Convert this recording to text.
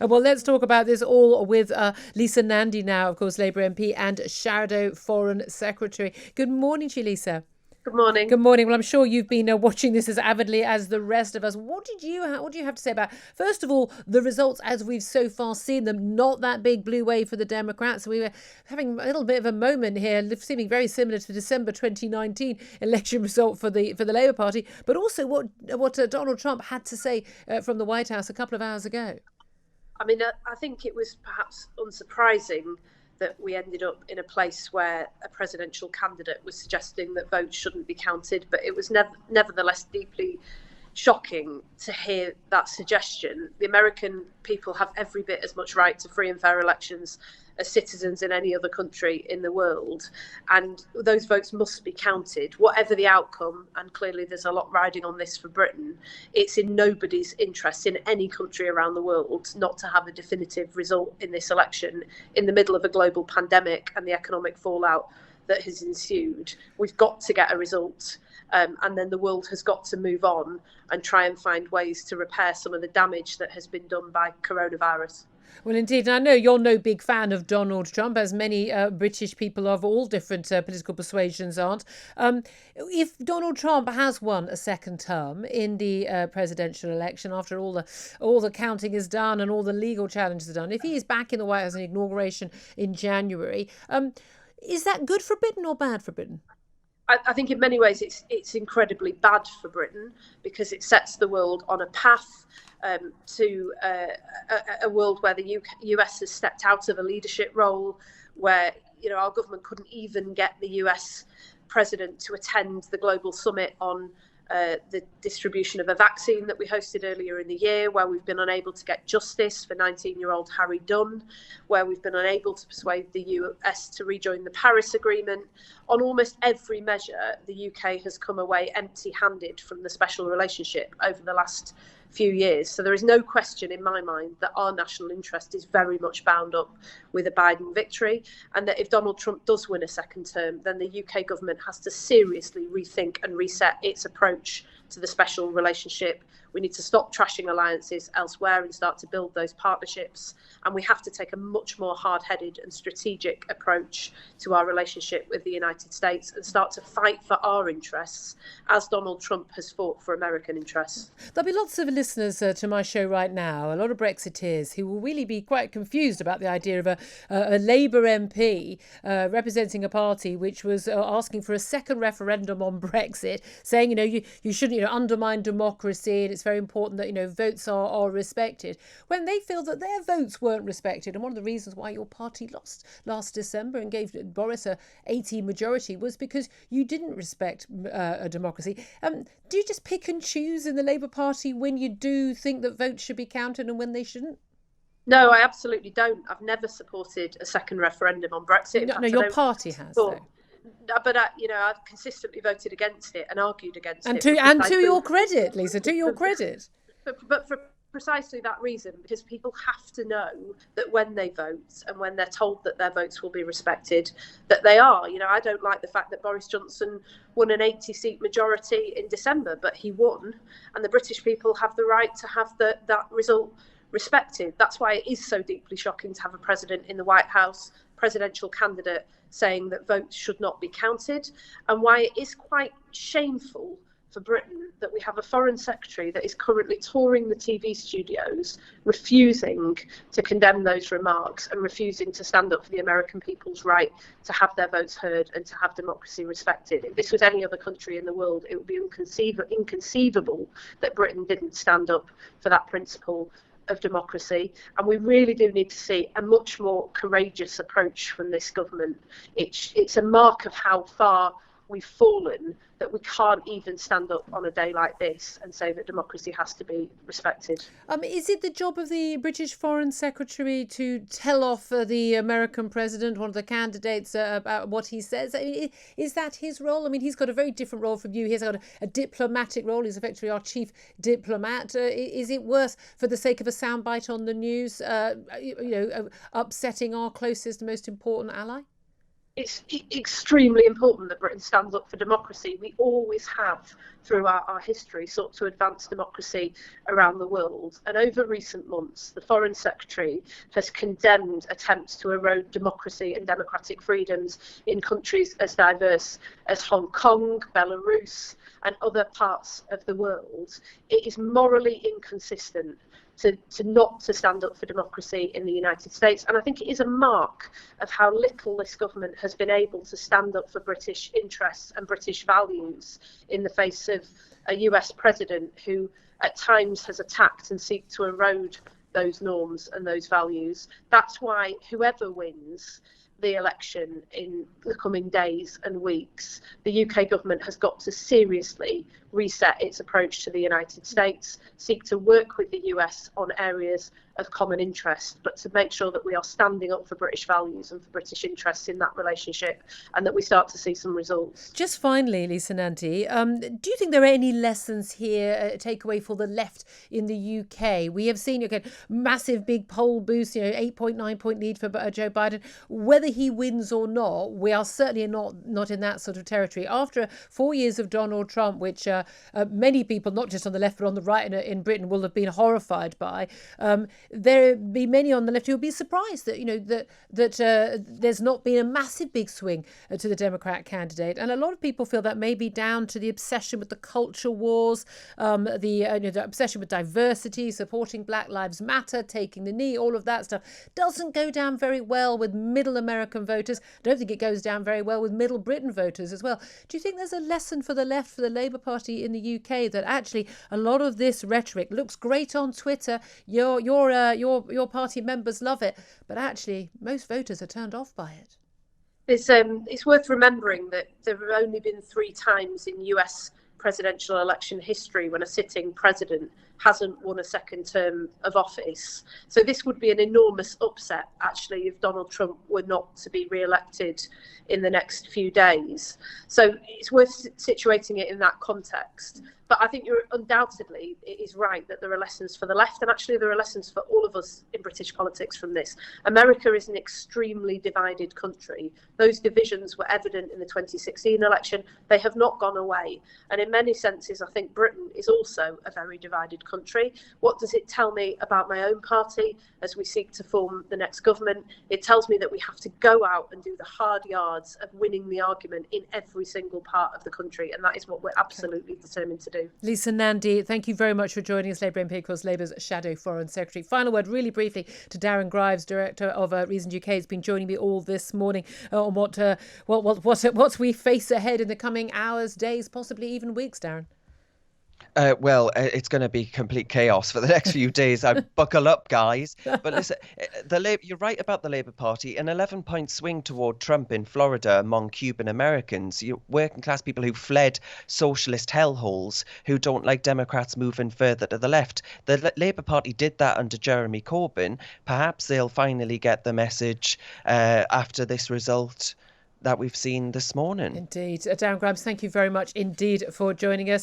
Well, let's talk about this all with Lisa Nandy now, of course, Labour MP and Shadow Foreign Secretary. Good morning to you, Lisa. Good morning. Good morning. Well, I'm sure you've been watching this as avidly as the rest of us. What do you have to say about, first of all, the results as we've so far seen them? Not that big blue wave for the Democrats. We were having a little bit of a moment here, seeming very similar to the December 2019 election result for the Labour Party, but also what Donald Trump had to say from the White House a couple of hours ago. I mean, I think it was perhaps unsurprising that we ended up in a place where a presidential candidate was suggesting that votes shouldn't be counted, but it was nevertheless deeply shocking to hear that suggestion. The American people have every bit as much right to free and fair elections as citizens in any other country in the world, and those votes must be counted, whatever the outcome. And clearly there's a lot riding on this for Britain. It's in nobody's interest in any country around the world not to have a definitive result in this election in the middle of a global pandemic and the economic fallout that has ensued. We've got to get a result. And then the world has got to move on and try and find ways to repair some of the damage that has been done by coronavirus. Well, indeed. And I know you're no big fan of Donald Trump, as many British people of all different political persuasions aren't. If Donald Trump has won a second term in the presidential election, after all the counting is done and all the legal challenges are done, if he is back in the White House in inauguration in January, is that good for Britain or bad for Britain? I think in many ways it's incredibly bad for Britain, because it sets the world on a path to a world where the US has stepped out of a leadership role, where our government couldn't even get the US president to attend the global summit on the distribution of a vaccine that we hosted earlier in the year, where we've been unable to get justice for 19-year-old Harry Dunn, where we've been unable to persuade the US to rejoin the Paris Agreement. On almost every measure, the UK has come away empty-handed from the special relationship over the last few years. So there is no question in my mind that our national interest is very much bound up with a Biden victory, and that if Donald Trump does win a second term, then the UK government has to seriously rethink and reset its approach to the special relationship. We need to stop trashing alliances elsewhere and start to build those partnerships. And we have to take a much more hard-headed and strategic approach to our relationship with the United States and start to fight for our interests, as Donald Trump has fought for American interests. There'll be lots of listeners to my show right now, a lot of Brexiteers, who will really be quite confused about the idea of a Labour MP representing a party which was asking for a second referendum on Brexit, saying, you shouldn't, undermine democracy, and it's very important that, votes are respected, when they feel that their votes weren't respected. And one of the reasons why your party lost last December and gave Boris a 80 majority was because you didn't respect a democracy. Do you just pick and choose in the Labour Party when you do think that votes should be counted and when they shouldn't? No, I absolutely don't. I've never supported a second referendum on Brexit. No, your party has, though. But I've consistently voted against it and argued against it. And to your credit, Lisa, to your credit. But for precisely that reason, because people have to know that when they vote and when they're told that their votes will be respected, that they are. I don't like the fact that Boris Johnson won an 80-seat majority in December, but he won, and the British people have the right to have that result respected. That's why it is so deeply shocking to have a president in the White House, presidential candidate, saying that votes should not be counted, and why it is quite shameful for Britain that we have a foreign secretary that is currently touring the TV studios, refusing to condemn those remarks and refusing to stand up for the American people's right to have their votes heard and to have democracy respected. If this was any other country in the world, it would be inconceivable that Britain didn't stand up for that principle of democracy. And we really do need to see a much more courageous approach from this government. It's a mark of how far we've fallen that we can't even stand up on a day like this and say that democracy has to be respected. Is it the job of the British Foreign Secretary to tell off the American president, one of the candidates, about what he says? Is that his role? He's got a very different role from you. He's got a diplomatic role. He's effectively our chief diplomat. Is it worth, for the sake of a soundbite on the news, upsetting our closest, most important ally? it's extremely important that Britain stands up for democracy. We always have, throughout our history, sought to advance democracy around the world. And over recent months, the Foreign Secretary has condemned attempts to erode democracy and democratic freedoms in countries as diverse as Hong Kong, Belarus, and other parts of the world. It is morally inconsistent to not to stand up for democracy in the United States. And I think it is a mark of how little this government has been able to stand up for British interests and British values in the face of a US president who at times has attacked and seek to erode those norms and those values. That's why whoever wins the election in the coming days and weeks, the UK government has got to seriously reset its approach to the United States, seek to work with the US on areas of common interest, but to make sure that we are standing up for British values and for British interests in that relationship, and that we start to see some results. Just finally, Lisa Nandy, do you think there are any lessons here, takeaway for the left in the UK? We have seen massive big poll boost, 8.9 point lead for Joe Biden. Whether he wins or not, we are certainly not in that sort of territory. After 4 years of Donald Trump, which many people, not just on the left but on the right in Britain, will have been horrified by, there be many on the left who will be surprised that there's not been a massive big swing to the Democrat candidate. And a lot of people feel that may be down to the obsession with the culture wars, the obsession with diversity, supporting Black Lives Matter, taking the knee, all of that stuff doesn't go down very well with middle American voters. I don't think it goes down very well with middle Britain voters as well. Do you think there's a lesson for the left, for the Labour Party in the UK, that actually a lot of this rhetoric looks great on Twitter, your party members love it, but actually most voters are turned off by it? It's worth remembering that there have only been 3 times in US presidential election history when a sitting president hasn't won a second term of office. So this would be an enormous upset, actually, if Donald Trump were not to be re-elected in the next few days. So it's worth situating it in that context. But I think undoubtedly it is right that there are lessons for the left, and actually there are lessons for all of us in British politics from this. America is an extremely divided country. Those divisions were evident in the 2016 election. They have not gone away. And in many senses, I think Britain is also a very divided country. What does it tell me about my own party as we seek to form the next government? It tells me that we have to go out and do the hard yards of winning the argument in every single part of the country. And that is what we're absolutely determined to do. Lisa Nandy, thank you very much for joining us, Labour MP, of course, Labour's Shadow Foreign Secretary. Final word, really briefly, to Darren Grives, Director of Reason UK, has been joining me all this morning on what we face ahead in the coming hours, days, possibly even weeks, Darren. It's going to be complete chaos for the next few days. Buckle up, guys. But listen, you're right about the Labour Party. An 11-point swing toward Trump in Florida among Cuban Americans, working class people who fled socialist hellholes, who don't like Democrats moving further to the left. The Labour Party did that under Jeremy Corbyn. Perhaps they'll finally get the message after this result that we've seen this morning. Indeed. Darren Grimes, thank you very much indeed for joining us.